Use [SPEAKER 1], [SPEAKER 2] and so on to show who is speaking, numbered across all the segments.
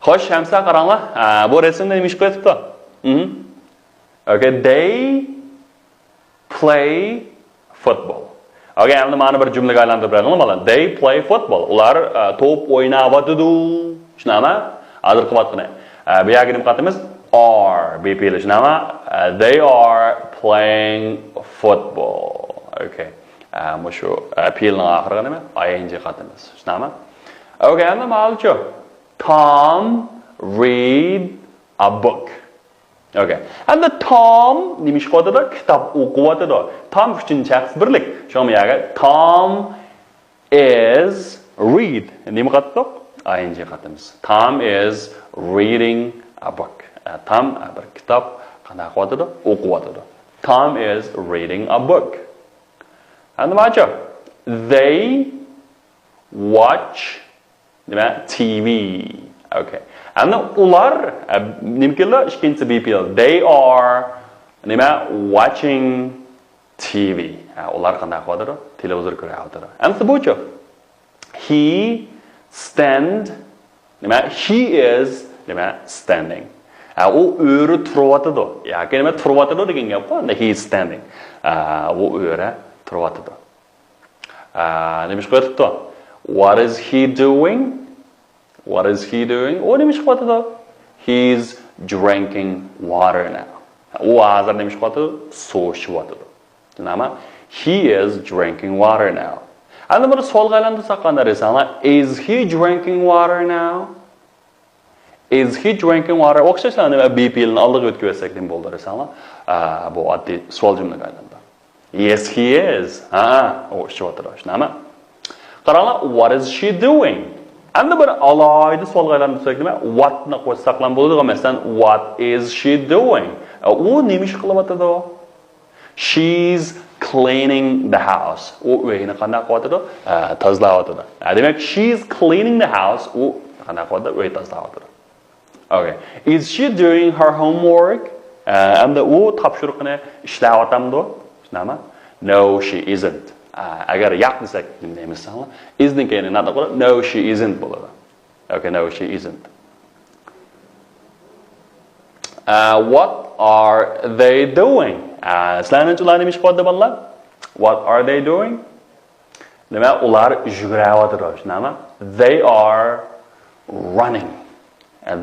[SPEAKER 1] Xo'sh, Shamsa qaranglar. Bu rasmda nima ish qilyapti? Okay, they play football. Okay, endi mani bir jumlaga aylantirib beraylik mana. They play football. Ular top o'ynayotdi. Shunami? Hozir qilyaptini. Bu yerga nima qilamiz? Are BPL shunami? They are playing football. Okay. Mushu pilning oxiriga nima? ing qatamiz. Shunami? Okay, endi ma'lumchi. Tom read a book. Okay. And the Tom nima ish qilyapti? Kitob o'qiyotdi. Tom uchinchi shaxs birlik. Shunmi yaga Tom is read. Nima qilyapti? ing qatamiz. Tom is reading a book. Tom bir kitob qanday qilyapti? O'qiyotdi. Tom is reading a book. And macho, they watch TV. Okay. And ular nimkilla ikkinchi BPL. They are watching TV. Ular qanday qilyapti? Televizor ko'ryapti. And bucho. He is standing. U o'ri turyapti. Yoki nima turyapti degan gap bor. He is standing. U o'ri turyapti. Nima ish qilyapti? What is he doing? What is he doing? O nima ish qilyapti? He's drinking water now. U hozir nima ish qilyapti? Suv ichyapti. Nima? He is drinking water now. Endi buni savolga aylantirsak qanday desanglar? Is he drinking water now? Is he drinking water? O'xshashlar nima BPL ni oldiga o'tkazib bersak nima bo'ladi desanglar? Bu oddiy savol jumlaga aylandi. Yes, he is. O ichyapti. Shunami? Qaranglar, what is she doing? Endi bir alohida savolga aylantirsak nima? What ni qo'shsak ham bo'ladi, masalan, what is she doing? U nima ish qilyapti? She's cleaning the house. U uyni qanday qilyapti? Tozalayapti. Demak, she's cleaning the house. U qanday qilyapti? Uy tozalayapti. Okay. Is she doing her homework? Endi u topshiriqni ishlayaptimi? Shunami? No, she isn't. Agar yo'q desak, nima deymiz? Isn't keyin nima bo'ladi? No, she isn't bo'ladi. Okay, no, she isn't. What are they doing? Sizlarning nima ish qilyapti bolalar? What are they doing? Nima ular yugurayotdi, shunami? They are running.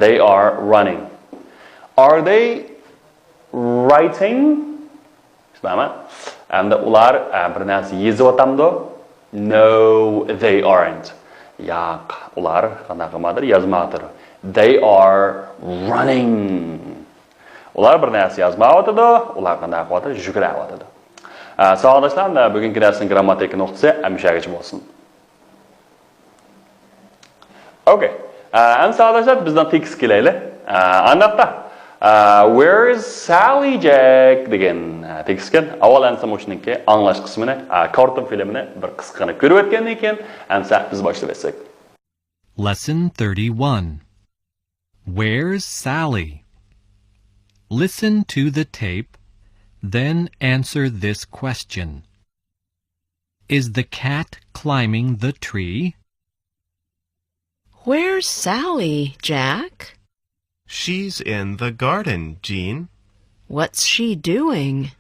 [SPEAKER 1] They are running. Are they writing? Shunami? And ular bir narsa yozyaptimi? No, they aren't. Yo'q, ular qanday qilmadir? Yozmayapti. They are running. Ular bir narsa yozmayapti, ular qanday qilyapti? Yugurayapti. Savoldoshlar, bugungi darsning grammatik nuqtasi hamishagicha bo'lsin. Okay. Endi savoldoshlar, bizdan tekst kelaylik. Aniqda where is Sally Jack degan tekstga avval ansam o'shniki anglash qismini, karton filmini bir qisqani ko'rib o'tgandan keyin ansa biz boshlab o'tsak.
[SPEAKER 2] Lesson 31. Where's Sally? Listen to the tape, then answer this question. Is the cat climbing the tree?
[SPEAKER 3] Where's Sally, Jack?
[SPEAKER 4] She's in the garden, Jean.
[SPEAKER 3] What's she doing?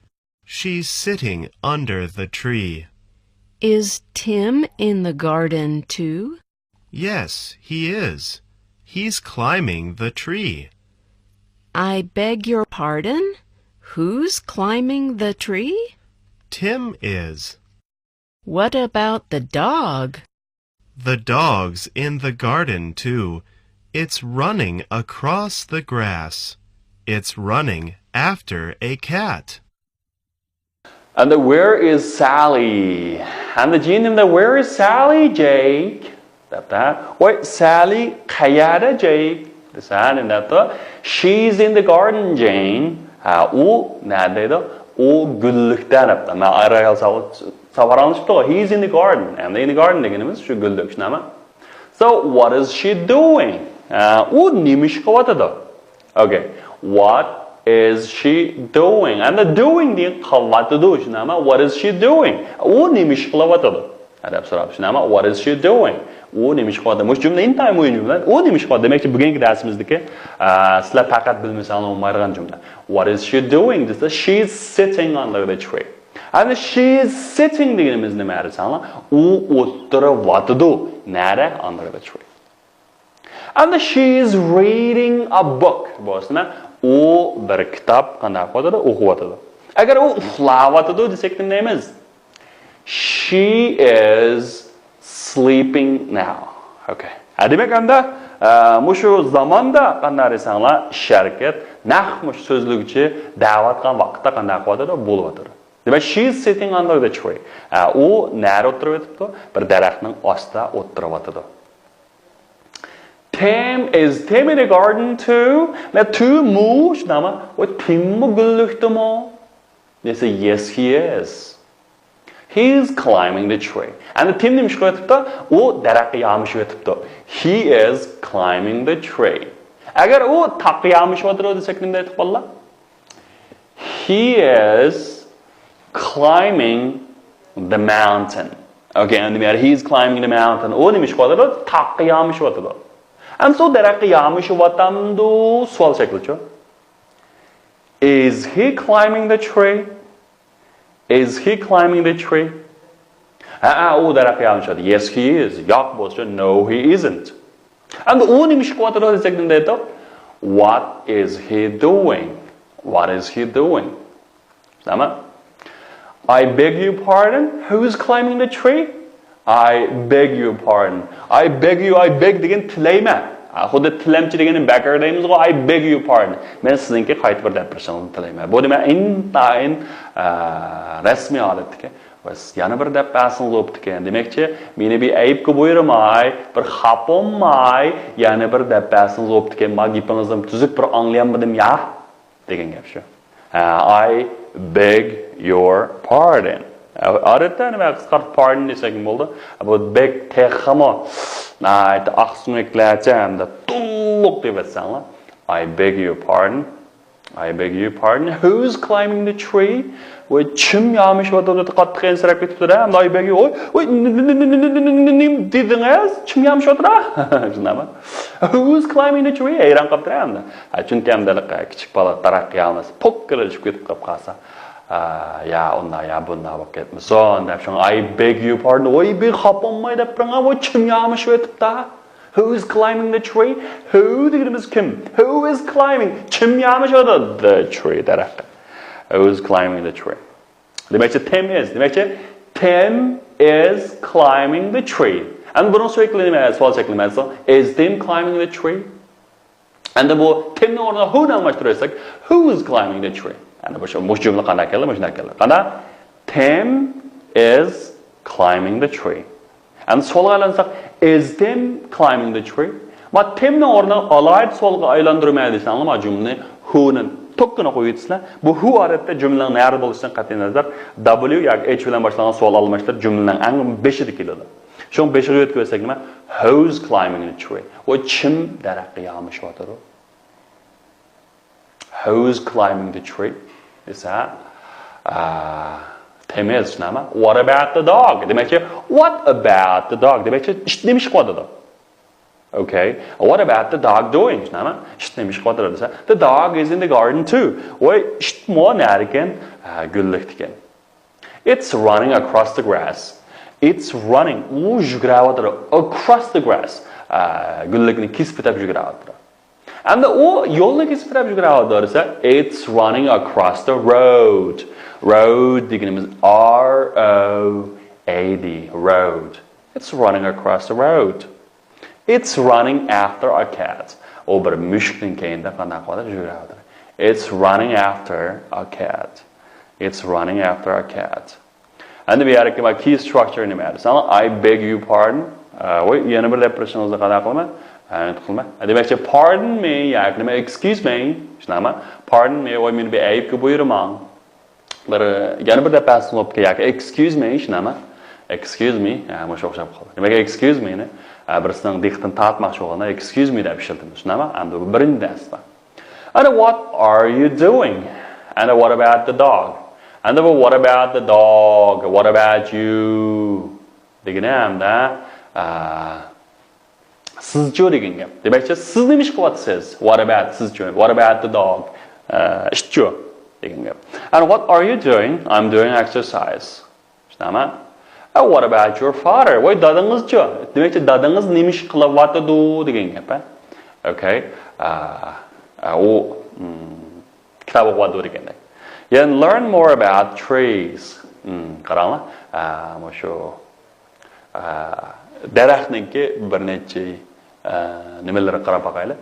[SPEAKER 4] She's sitting under the tree.
[SPEAKER 3] Is Tim in the garden too?
[SPEAKER 4] Yes, he is. He's climbing the tree.
[SPEAKER 3] I beg your pardon? Who's climbing the tree?
[SPEAKER 4] Tim is.
[SPEAKER 3] What about the dog?
[SPEAKER 4] The dog's in the garden too. It's running across the grass. It's running after a cat.
[SPEAKER 1] And where is Sally? And the Jean, where is Sally, Jake? Wait, Sally, qayerda, Jake? She's in the garden, Jane. U neredeydi? U gullikda debdi. Men ayral savaranishibdi. He's in the garden. And in the garden deganimiz shu gullik, shunami? So, what is she doing? U nima ish qilyapti? Okay. What is she doing? And the doing degan qilyapti, shunami? What is she doing? U nima ish qilyapti? Adab so'rab, shunami? What is she doing? u nima ish qilyapti? Mush jumla intayim o'yin jumla. U nima ish qilyapti? Demakki, bugungi darsimizdagi sizlar faqat bilmasanglar bo'lmaydigan jumla. What is she doing? Desa, she's sitting under the tree. And she's sitting deganimiz nima desanglar? U o'tiribdi. Nara? Under the tree. And she is reading a book. Bo'lsa, u bir kitob qanday o'qiyotdi? O'qiyotdi. Agar u uxlayotdi desak nima deymiz? She is sleeping now. Okay. Demak anda mushu zamonda qanday desanglar, sharkat naq mush so'zlikchi da'vat qilgan vaqtda qanday qilyotdi? Bo'lyotdi. Demak, she's sitting under the tree. U nari o'tiribdi? Bir daraxtning ostida o'tiribdi. Tim in the garden too. Now, two moose, nama, what Tim gulluhtamo? They say, yes, he is. He's climbing the tree. And the Tim nimshqotibdi, u daraxtga yamishibdi. He is climbing the tree. Agar u taqqa yamishibdi desak nima deydi bolla? He is climbing the mountain. Okay, and he's climbing the mountain. U nimshqotibdi, taqqa yamishibdi. And so daraxtga yamishibdi savol shaklicha. Is he climbing the tree? Is he climbing the tree? U daraxtga yamishibdi. Yes, he is. Yo'q bo'lsa, no, he isn't. And u nima ish qilyapti desak nima deydi? What is he doing? What is he doing? Sama? I beg your pardon. Who is climbing the tree? I beg your pardon. I beg degan tilayman. Xuddi tilamchi deganing backer deymiz, I beg your pardon. Men sizningki qayta bir gapirishimni tilayman. Bu nima intayin rasmiy holatdagi. Bas yana bir dapasini o'pdi ekan. Demakchi, meni bir aybga buyurmay, bir xapolmay, yana bir dapasini o'pdi ekan. Men gapingizni tuzuk bir anglayolmadim ya degan gap shu. I beg your pardon. Odatda nima qisqartib pardon desak bo'ldi. Bu beg texamo ayt aqsunliklarcha hamda tulluq deb aytsanglar. I beg your pardon. I beg your pardon. Who's climbing the tree? Voy chim yamishibdi deb qattiq ensirab ketibdi-da. Hamda I beg you. Voy dedingiz? Chim yamishibdi-da? Shunami? Who's climbing the tree? Hayron qolibdi hamda. Chunki hamda kichik bola daraxtga yalmas pokkilashib ketib qolsa. Ya unda ya bunda bo'lib ketmasin deb shun I beg you pardon. Voy bir xapolmay deb turgan, voy chim yamishib ketibdi. Who is climbing the tree? Who deganimiz kim? Who is climbing? Chim yamishibdi the tree daraxt. Who is climbing the tree? Demakchi Tim is. Demakchi Tim is climbing the tree. And buni so'zlayman, savol shaklimasi. Is Tim climbing the tree? And bu Timning o'rniga who ni almashtirsak, who is climbing the tree? And bu jumla qanday keladi? Mana shunday keladi. Qana Tim is climbing the tree. And solga aylansak, is Tim climbing the tree? Ma Timning o'rniga alayt solga aylantirmaydi desanglar, ma jumlani who ni tokkina qo'yibsizlar. Bu who odatda jumlaning nari bo'lishidan qat'iy nazar W yoki H bilan boshlangan savol almashtirib jumlaning eng 5ida keladi. Shung 5ga yetkazsak nima? Who's climbing the tree? O chim daraxtga yamishyapti. Who's climbing the tree? Desa, Temiz nima? What about the dog? Demakchi, what about the dog? Demakchi, ish nima ish qiladi? Okay. What about the dog doing? Nima? Ish nima ish qiladi desa, the dog is in the garden too. Voy, ish mo narikan, gullikdikan. It's running across the grass. It's running across the grass. Gullikni kesib o'tib yuguradi. And the yo'lni kesib o'tib yuguradi desa, it's running across the road. Road deganimiz R-O-A-D, road. It's running across the road. It's running after a cat. O bir mushukning keyinda qanday qiladi yuguradi. It's running after a cat. It's running after a cat. And the other key structure in the matter. So I beg you pardon. Wait, you never let persons the qanday qilma. And they actually pardon me, excuse me. Pardon me, what I mean be aybga buyurmang. But yana bir deb asnobga excuse me, excuse me, mana shu o'xshab qoldi. Nimaga excuse me ni? Birisining diqqatini tortmoqchi bo'lganda excuse me deb ishlatamiz. Shunami? Endi bu birinchi darsda. And what are you doing? And what about the dog? And what about the dog? What about you? Deganamda Sizcho degan gap. Demakchi, siz nima ish qilyapsiz? What about sizcho? What about the dog? Ishcho degan gap. And what are you doing? I'm doing exercise. Tushunami? What about your father? Voy dadangizcho. Demakchi, dadangiz nima ish qilyapti degan gap. Okay? U kitob o'qiyapti degandek. Yani learn more about trees. Qaranglar. Shu daraxtningki bir necha nimalarga qarab boqaylik.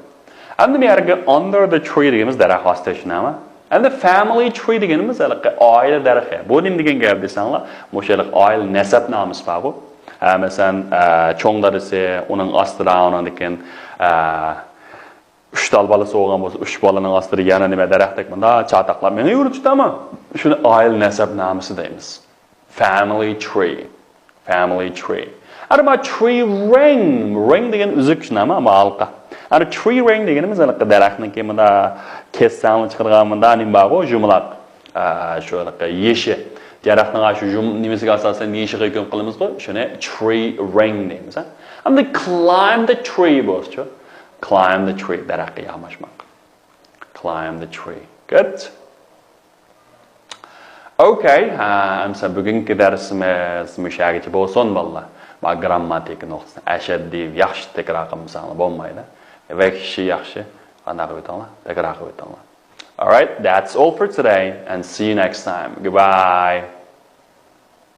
[SPEAKER 1] Endi bu yerga under the tree deganimiz daraxt ostida tushunami? Endi family tree deganimiz oila daraxti. Bu nima degan gap desanglar, o'shalik oila nasab nomisi bor bu. Masalan, cho'nglar esa uning ostida uning degan 3 tal bolasi bo'lgan bo'lsa, 3 bolaning ostida yana nima daraxtdek bunda chataqlar meni yuritdimi? Shuni oila nasab nomisi deymiz. Family tree. Family tree. Ama tree ring. Ring degan uzuk shunami, halqa. Ana tree ring deganimiz daraxtniki bunda kessanlik chiqargan bunda nima bor, jumlaq. Shu yeshi. Daraxtning shu nimasiga asosan yeshiga hukm qilamiz-ku, shuni tree ring deymiz. Endi climb the tree bo'lsa, climb the tree daraxtga yamashmoq. Climb the tree. Good. Okay, amsa bugungi darsimiz mushagicha bo'lsin bolalar. Ma grammatik nuqtasida ashaddiy yaxshi takror qilmasanglar bo'lmaydi. Va kishi yaxshi qanaqa o'tanglar, takror qilib o'tanglar. All right, that's all for today and see you next time. Goodbye.